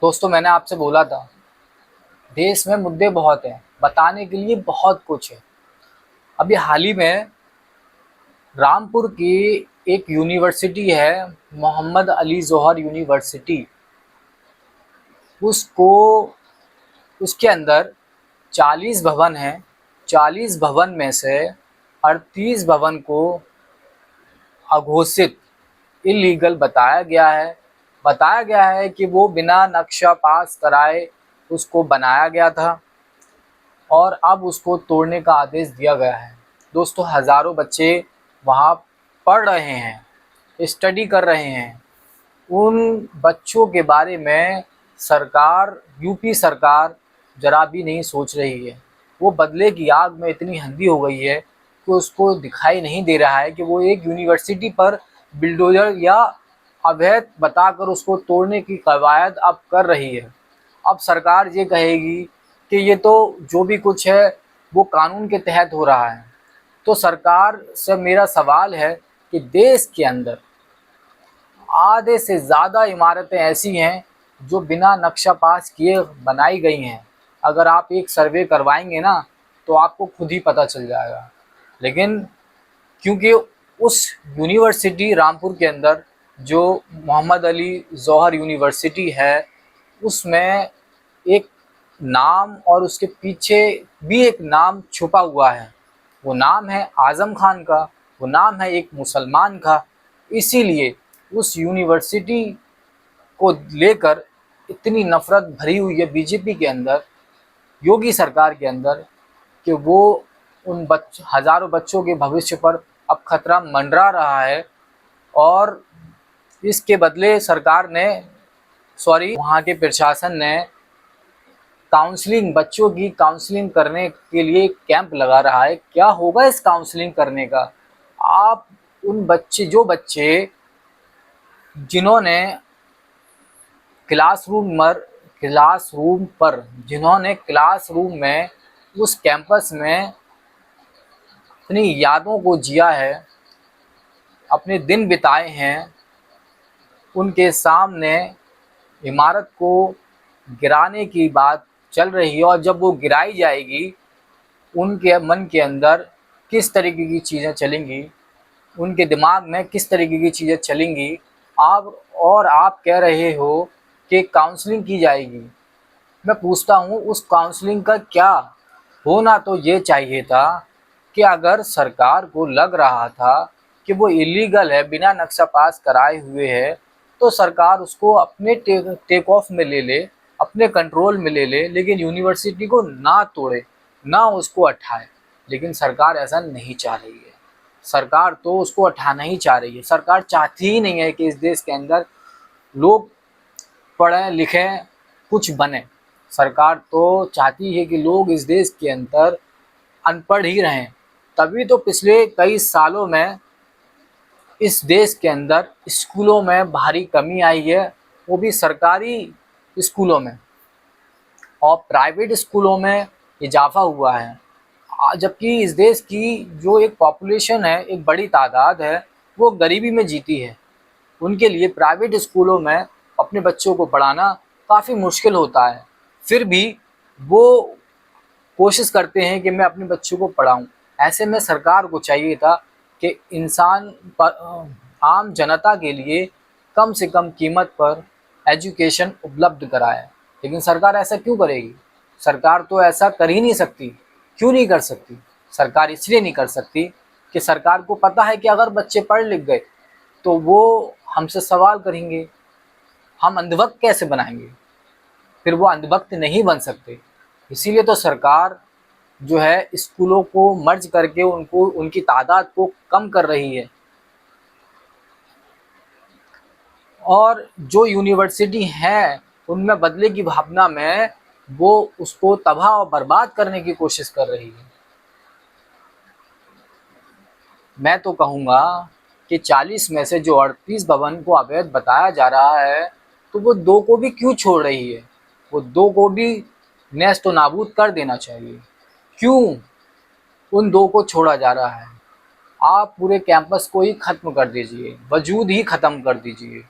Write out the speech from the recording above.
दोस्तों, मैंने आपसे बोला था देश में मुद्दे बहुत हैं, बताने के लिए बहुत कुछ है। अभी हाल ही में रामपुर की एक यूनिवर्सिटी है, मोहम्मद अली जौहर यूनिवर्सिटी। उसको उसके अंदर 40 भवन हैं। 40 भवन में से 38 भवन को अघोषित इलीगल बताया गया है कि वो बिना नक्शा पास कराए उसको बनाया गया था और अब उसको तोड़ने का आदेश दिया गया है। दोस्तों, हज़ारों बच्चे वहाँ पढ़ रहे हैं, स्टडी कर रहे हैं। उन बच्चों के बारे में सरकार, यूपी सरकार ज़रा भी नहीं सोच रही है। वो बदले की आग में इतनी अंधी हो गई है कि उसको दिखाई नहीं दे रहा है कि वो एक यूनिवर्सिटी पर बिल्डोज़र या अवैध बताकर उसको तोड़ने की कवायद अब कर रही है। अब सरकार ये कहेगी कि ये तो जो भी कुछ है वो कानून के तहत हो रहा है। तो सरकार से मेरा सवाल है कि देश के अंदर आधे से ज़्यादा इमारतें ऐसी हैं जो बिना नक्शा पास किए बनाई गई हैं। अगर आप एक सर्वे करवाएंगे ना तो आपको खुद ही पता चल जाएगा। लेकिन क्योंकि उस यूनिवर्सिटी रामपुर के अंदर जो मोहम्मद अली जौहर यूनिवर्सिटी है, उसमें एक नाम और उसके पीछे भी एक नाम छुपा हुआ है। वो नाम है आज़म खान का, वो नाम है एक मुसलमान का। इसीलिए उस यूनिवर्सिटी को लेकर इतनी नफ़रत भरी हुई है बीजेपी के अंदर, योगी सरकार के अंदर, कि वो उन हज़ारों बच्चों के भविष्य पर अब खतरा मंडरा रहा है। और इसके बदले सरकार ने, वहाँ के प्रशासन ने बच्चों की काउंसलिंग करने के लिए कैंप लगा रहा है। क्या होगा इस काउंसलिंग करने का? आप उन बच्चे जिन्होंने क्लासरूम में उस कैंपस में अपनी यादों को जिया है, अपने दिन बिताए हैं, उनके सामने इमारत को गिराने की बात चल रही है। और जब वो गिराई जाएगी, उनके मन के अंदर किस तरीके की चीज़ें चलेंगी, उनके दिमाग में किस तरीके की चीज़ें चलेंगी। आप कह रहे हो कि काउंसलिंग की जाएगी। मैं पूछता हूँ, उस काउंसलिंग का क्या होना तो ये चाहिए था कि अगर सरकार को लग रहा था कि वो इलीगल है, बिना नक्शा पास कराए हुए है, तो सरकार उसको अपने टेक ऑफ में ले ले, अपने कंट्रोल में ले ले, लेकिन यूनिवर्सिटी को ना तोड़े, ना उसको हटाए। लेकिन सरकार ऐसा नहीं चाह रही है। सरकार तो उसको हटाना ही चाह रही है। सरकार चाहती ही नहीं है कि इस देश के अंदर लोग पढ़ें लिखें, कुछ बने। सरकार तो चाहती है कि लोग इस देश के अंदर अनपढ़ ही रहें। तभी तो पिछले कई सालों में इस देश के अंदर स्कूलों में भारी कमी आई है, वो भी सरकारी स्कूलों में, और प्राइवेट स्कूलों में इजाफा हुआ है। जबकि इस देश की जो एक पॉपुलेशन है, एक बड़ी तादाद है, वो गरीबी में जीती है। उनके लिए प्राइवेट स्कूलों में अपने बच्चों को पढ़ाना काफ़ी मुश्किल होता है। फिर भी वो कोशिश करते हैं कि मैं अपने बच्चों को पढ़ाऊँ। ऐसे में सरकार को चाहिए था कि आम जनता के लिए कम से कम कीमत पर एजुकेशन उपलब्ध कराए। लेकिन सरकार ऐसा क्यों करेगी? सरकार तो ऐसा कर ही नहीं सकती। क्यों नहीं कर सकती? सरकार इसलिए नहीं कर सकती कि सरकार को पता है कि अगर बच्चे पढ़ लिख गए तो वो हमसे सवाल करेंगे, हम अंधभक्त कैसे बनाएंगे? फिर वो अंधभक्त नहीं बन सकते। इसीलिए तो सरकार जो है स्कूलों को मर्ज करके उनकी तादाद को कम कर रही है। और जो यूनिवर्सिटी हैं उनमें बदले की भावना में वो उसको तबाह और बर्बाद करने की कोशिश कर रही है। मैं तो कहूँगा कि 40 में से जो 38 भवन को अवैध बताया जा रहा है, तो वो 2 को भी क्यों छोड़ रही है? वो 2 को भी नेस्त नाबूद कर देना चाहिए। क्यों उन 2 को छोड़ा जा रहा है? आप पूरे कैंपस को ही ख़त्म कर दीजिए, वजूद ही ख़त्म कर दीजिए।